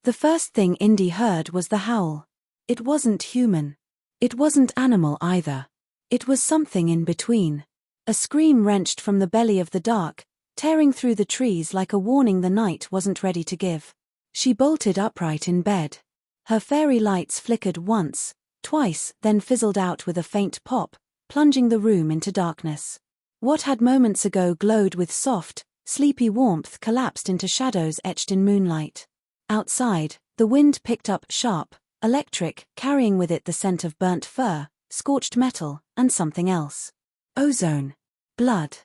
The first thing Indy heard was the howl. It wasn't human. It wasn't animal either. It was something in between. A scream wrenched from the belly of the dark, tearing through the trees like a warning the night wasn't ready to give. She bolted upright in bed. Her fairy lights flickered once, twice, then fizzled out with a faint pop, plunging the room into darkness. What had moments ago glowed with soft, sleepy warmth collapsed into shadows etched in moonlight. Outside, the wind picked up sharp, electric, carrying with it the scent of burnt fur, scorched metal, and something else. Ozone. Blood.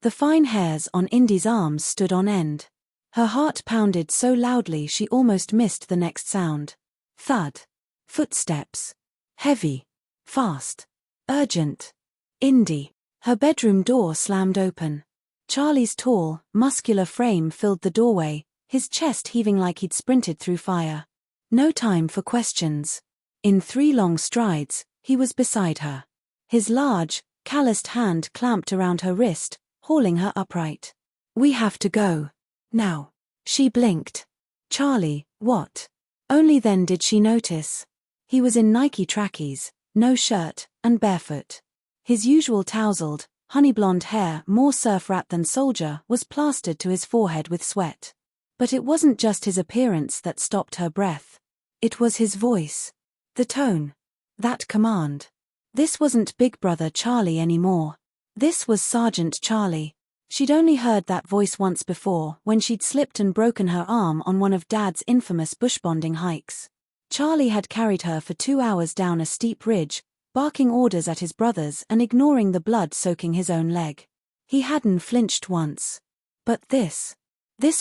The fine hairs on Indy's arms stood on end. Her heart pounded so loudly she almost missed the next sound. Thud. Footsteps. Heavy. Fast. Urgent. Indy. Her bedroom door slammed open. Charlie's tall, muscular frame filled the doorway, his chest heaving like he'd sprinted through fire. No time for questions. In 3 long strides, he was beside her. His large, calloused hand clamped around her wrist, hauling her upright. "We have to go. Now." She blinked. "Charlie, what?" Only then did she notice. He was in Nike trackies, no shirt, and barefoot. His usual tousled, honey-blonde hair, more surf-rat than soldier, was plastered to his forehead with sweat. But it wasn't just his appearance that stopped her breath. It was his voice. The tone. That command. This wasn't Big Brother Charlie anymore. This was Sergeant Charlie. She'd only heard that voice once before, when she'd slipped and broken her arm on one of Dad's infamous bushbonding hikes. Charlie had carried her for 2 hours down a steep ridge, barking orders at his brothers and ignoring the blood soaking his own leg. He hadn't flinched once. But this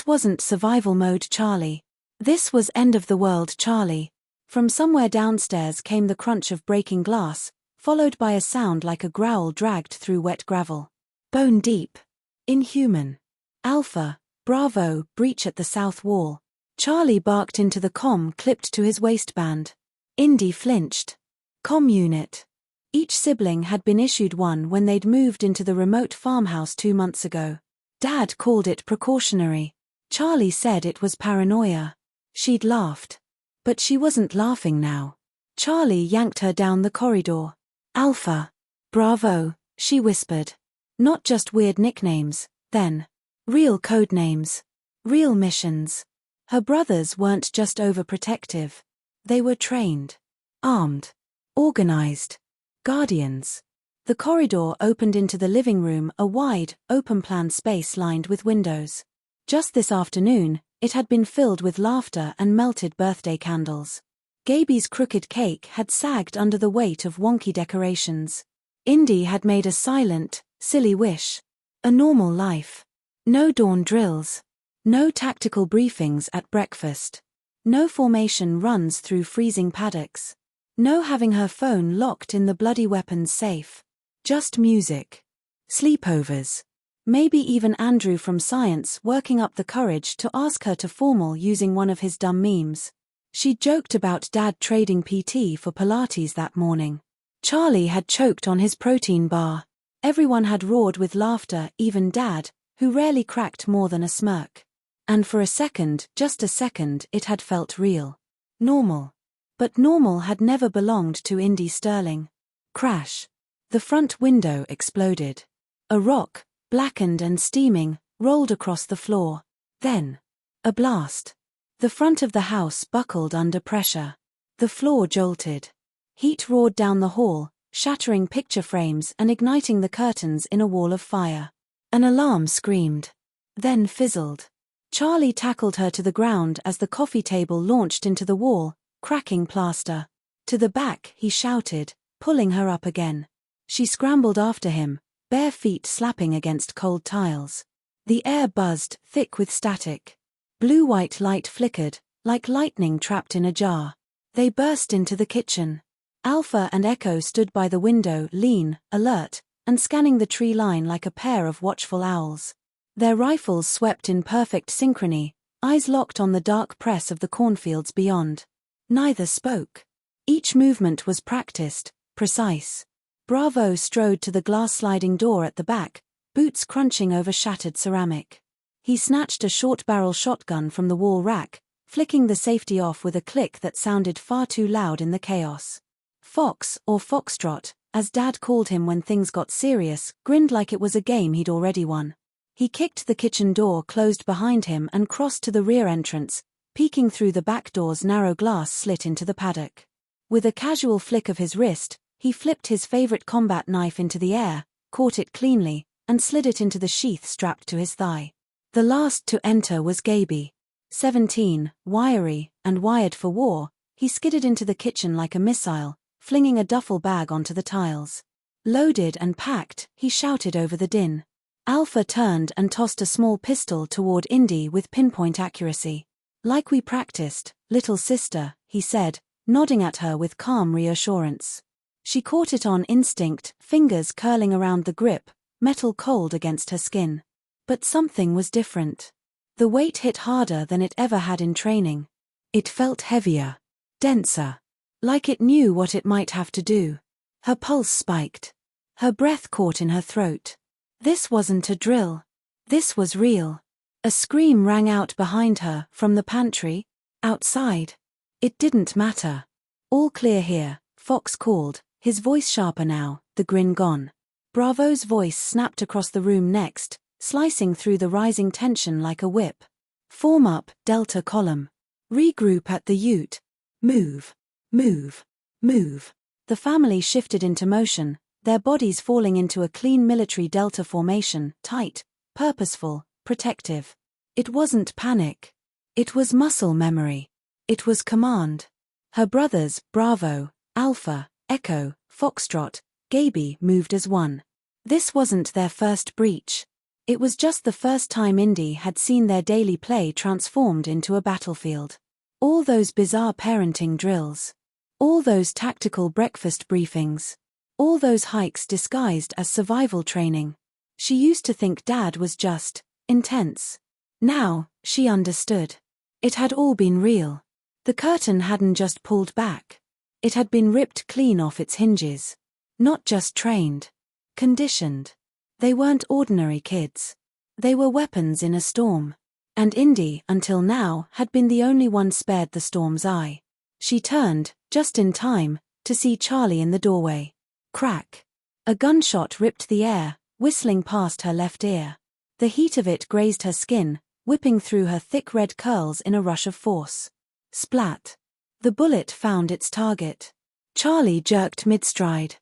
wasn't survival mode Charlie. This was end of the world Charlie. From somewhere downstairs came the crunch of breaking glass, followed by a sound like a growl dragged through wet gravel. Bone deep. Inhuman. Alpha, Bravo, breach at the south wall. Charlie barked into the comm clipped to his waistband. Indy flinched. Comm unit. Each sibling had been issued one when they'd moved into the remote farmhouse 2 months ago. Dad called it precautionary. Charlie said it was paranoia. She'd laughed. But she wasn't laughing now. Charlie yanked her down the corridor. "Alpha. Bravo," she whispered. Not just weird nicknames, then. Real code names. Real missions. Her brothers weren't just overprotective. They were trained. Armed. Organized. Guardians. The corridor opened into the living room, a wide, open-plan space lined with windows. Just this afternoon, it had been filled with laughter and melted birthday candles. Gaby's crooked cake had sagged under the weight of wonky decorations. Indy had made a silent, silly wish. A normal life. No dawn drills. No tactical briefings at breakfast. No formation runs through freezing paddocks. No having her phone locked in the bloody weapons safe. Just music. Sleepovers. Maybe even Andrew from science working up the courage to ask her to formal using one of his dumb memes. She joked about Dad trading PT for Pilates that morning. Charlie had choked on his protein bar. Everyone had roared with laughter, even Dad, who rarely cracked more than a smirk. And for a second, just a second, it had felt real. Normal. But normal had never belonged to Indy Sterling. Crash. The front window exploded. A rock, blackened and steaming, rolled across the floor. Then. A blast. The front of the house buckled under pressure. The floor jolted. Heat roared down the hall, shattering picture frames and igniting the curtains in a wall of fire. An alarm screamed. Then fizzled. Charlie tackled her to the ground as the coffee table launched into the wall, cracking plaster. To the back, he shouted, pulling her up again. She scrambled after him, bare feet slapping against cold tiles. The air buzzed, thick with static. Blue-white light flickered, like lightning trapped in a jar. They burst into the kitchen. Alpha and Echo stood by the window, lean, alert, and scanning the tree line like a pair of watchful owls. Their rifles swept in perfect synchrony, eyes locked on the dark press of the cornfields beyond. Neither spoke. Each movement was practiced, precise. Bravo strode to the glass-sliding door at the back, boots crunching over shattered ceramic. He snatched a short-barrel shotgun from the wall rack, flicking the safety off with a click that sounded far too loud in the chaos. Fox, or Foxtrot, as Dad called him when things got serious, grinned like it was a game he'd already won. He kicked the kitchen door closed behind him and crossed to the rear entrance, peeking through the back door's narrow glass slit into the paddock. With a casual flick of his wrist, he flipped his favorite combat knife into the air, caught it cleanly, and slid it into the sheath strapped to his thigh. The last to enter was Gaby. 17, wiry, and wired for war, he skidded into the kitchen like a missile, flinging a duffel bag onto the tiles. Loaded and packed, he shouted over the din. Alpha turned and tossed a small pistol toward Indy with pinpoint accuracy. "Like we practiced, little sister," he said, nodding at her with calm reassurance. She caught it on instinct, fingers curling around the grip, metal cold against her skin. But something was different. The weight hit harder than it ever had in training. It felt heavier, denser, like it knew what it might have to do. Her pulse spiked. Her breath caught in her throat. This wasn't a drill. This was real. A scream rang out behind her, from the pantry. Outside. It didn't matter. "All clear here," Fox called, his voice sharper now, the grin gone. Bravo's voice snapped across the room next, slicing through the rising tension like a whip. "Form up, Delta column. Regroup at the Ute. Move. Move. Move." The family shifted into motion, their bodies falling into a clean military Delta formation, tight, purposeful, protective. It wasn't panic. It was muscle memory. It was command. Her brothers, Bravo, Alpha, Echo, Foxtrot, Gaby, moved as one. This wasn't their first breach. It was just the first time Indy had seen their daily play transformed into a battlefield. All those bizarre parenting drills. All those tactical breakfast briefings. All those hikes disguised as survival training. She used to think Dad was just intense. Now, she understood. It had all been real. The curtain hadn't just pulled back. It had been ripped clean off its hinges. Not just trained. Conditioned. They weren't ordinary kids. They were weapons in a storm. And Indy, until now, had been the only one spared the storm's eye. She turned, just in time, to see Charlie in the doorway. Crack. A gunshot ripped the air, whistling past her left ear. The heat of it grazed her skin, whipping through her thick red curls in a rush of force. Splat. The bullet found its target. Charlie jerked mid-stride.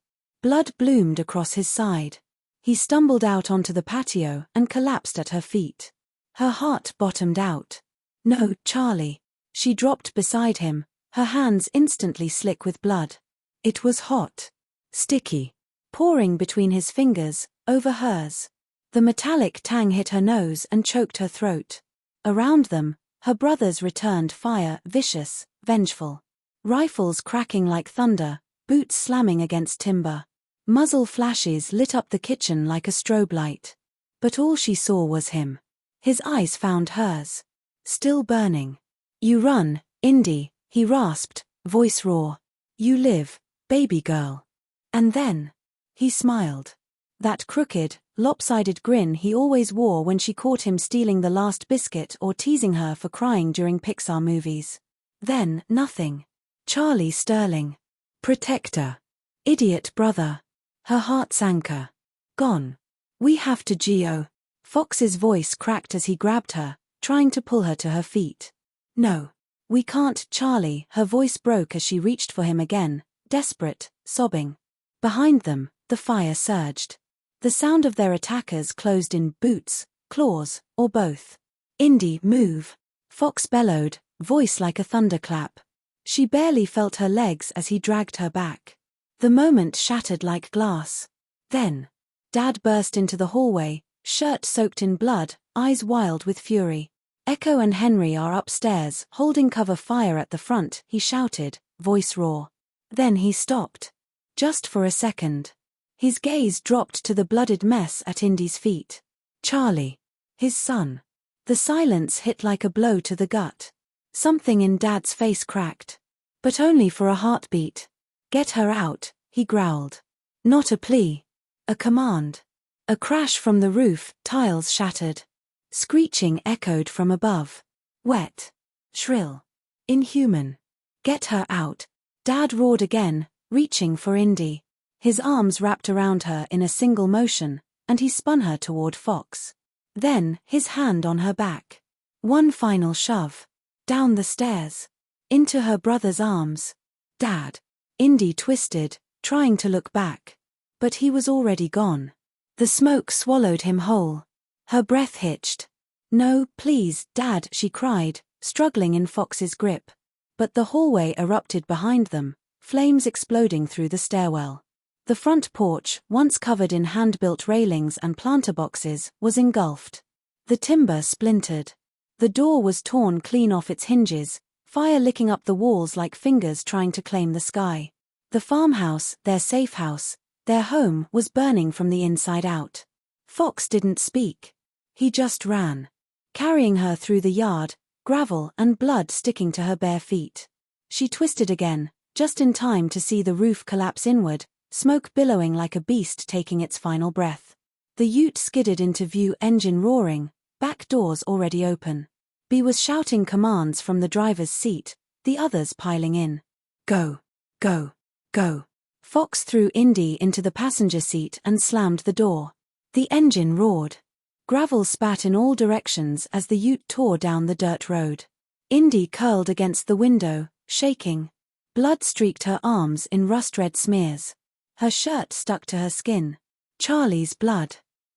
Blood bloomed across his side. He stumbled out onto the patio and collapsed at her feet. Her heart bottomed out. "No, Charlie." She dropped beside him, her hands instantly slick with blood. It was hot. Sticky. Pouring between his fingers, over hers. The metallic tang hit her nose and choked her throat. Around them, her brothers returned fire, vicious, vengeful. Rifles cracking like thunder, boots slamming against timber. Muzzle flashes lit up the kitchen like a strobe light. But all she saw was him. His eyes found hers. Still burning. "You run, Indy," he rasped, voice raw. "You live, baby girl." And then, he smiled. That crooked, lopsided grin he always wore when she caught him stealing the last biscuit or teasing her for crying during Pixar movies. Then, nothing. Charlie Sterling. Protector. Idiot brother. Her heart sank her. Gone. "We have to Geo." Fox's voice cracked as he grabbed her, trying to pull her to her feet. "No. We can't, Charlie." Her voice broke as she reached for him again, desperate, sobbing. Behind them, the fire surged. The sound of their attackers closed in, boots, claws, or both. "Indy, move." Fox bellowed, voice like a thunderclap. She barely felt her legs as he dragged her back. The moment shattered like glass. Then, Dad burst into the hallway, shirt soaked in blood, eyes wild with fury. "Echo and Henry are upstairs, holding cover fire at the front," he shouted, voice raw. Then he stopped. Just for a second. His gaze dropped to the blooded mess at Indy's feet. Charlie. His son. The silence hit like a blow to the gut. Something in Dad's face cracked. But only for a heartbeat. "Get her out," he growled. Not a plea. A command. A crash from the roof, tiles shattered. Screeching echoed from above. Wet. Shrill. Inhuman. Get her out. Dad roared again, reaching for Indy. His arms wrapped around her in a single motion, and he spun her toward Fox. Then, his hand on her back. One final shove. Down the stairs. Into her brother's arms. Dad. Indy twisted, trying to look back. But he was already gone. The smoke swallowed him whole. Her breath hitched. No, please, Dad, she cried, struggling in Fox's grip. But the hallway erupted behind them, flames exploding through the stairwell. The front porch, once covered in hand-built railings and planter boxes, was engulfed. The timber splintered. The door was torn clean off its hinges, fire licking up the walls like fingers trying to claim the sky. The farmhouse, their safe house, their home, was burning from the inside out. Fox didn't speak. He just ran. Carrying her through the yard, gravel and blood sticking to her bare feet. She twisted again, just in time to see the roof collapse inward, smoke billowing like a beast taking its final breath. The ute skidded into view, engine roaring, back doors already open. B was shouting commands from the driver's seat, the others piling in. Go. Go. Go. Fox threw Indy into the passenger seat and slammed the door. The engine roared. Gravel spat in all directions as the ute tore down the dirt road. Indy curled against the window, shaking. Blood streaked her arms in rust-red smears. Her shirt stuck to her skin. Charlie's blood.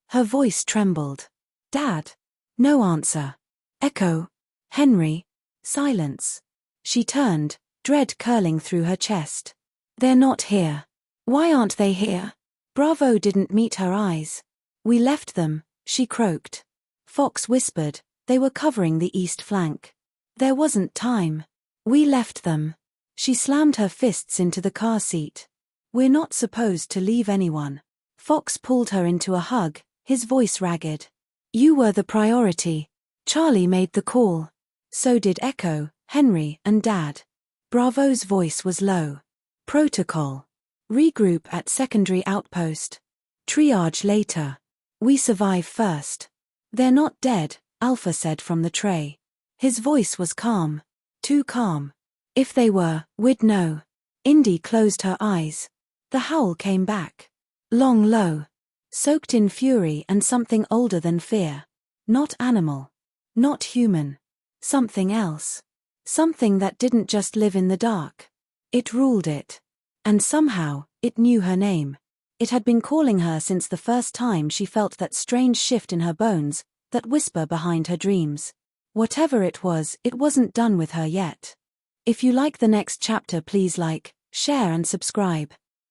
Her voice trembled. Dad. No answer. Echo. Henry. Silence. She turned, dread curling through her chest. They're not here. Why aren't they here? Bravo didn't meet her eyes. We left them, she croaked. Fox whispered, they were covering the east flank. There wasn't time. We left them. She slammed her fists into the car seat. We're not supposed to leave anyone. Fox pulled her into a hug, his voice ragged. You were the priority. Charlie made the call. So did Echo, Henry, and Dad. Bravo's voice was low. Protocol. Regroup at secondary outpost. Triage later. We survive first. They're not dead, Alpha said from the tray. His voice was calm. Too calm. If they were, we'd know. Indy closed her eyes. The howl came back. Long low. Soaked in fury and something older than fear. Not animal. Not human. Something else. Something that didn't just live in the dark. It ruled it. And somehow, it knew her name. It had been calling her since the first time she felt that strange shift in her bones, that whisper behind her dreams. Whatever it wasn't done with her yet. If you like the next chapter, please like, share and subscribe.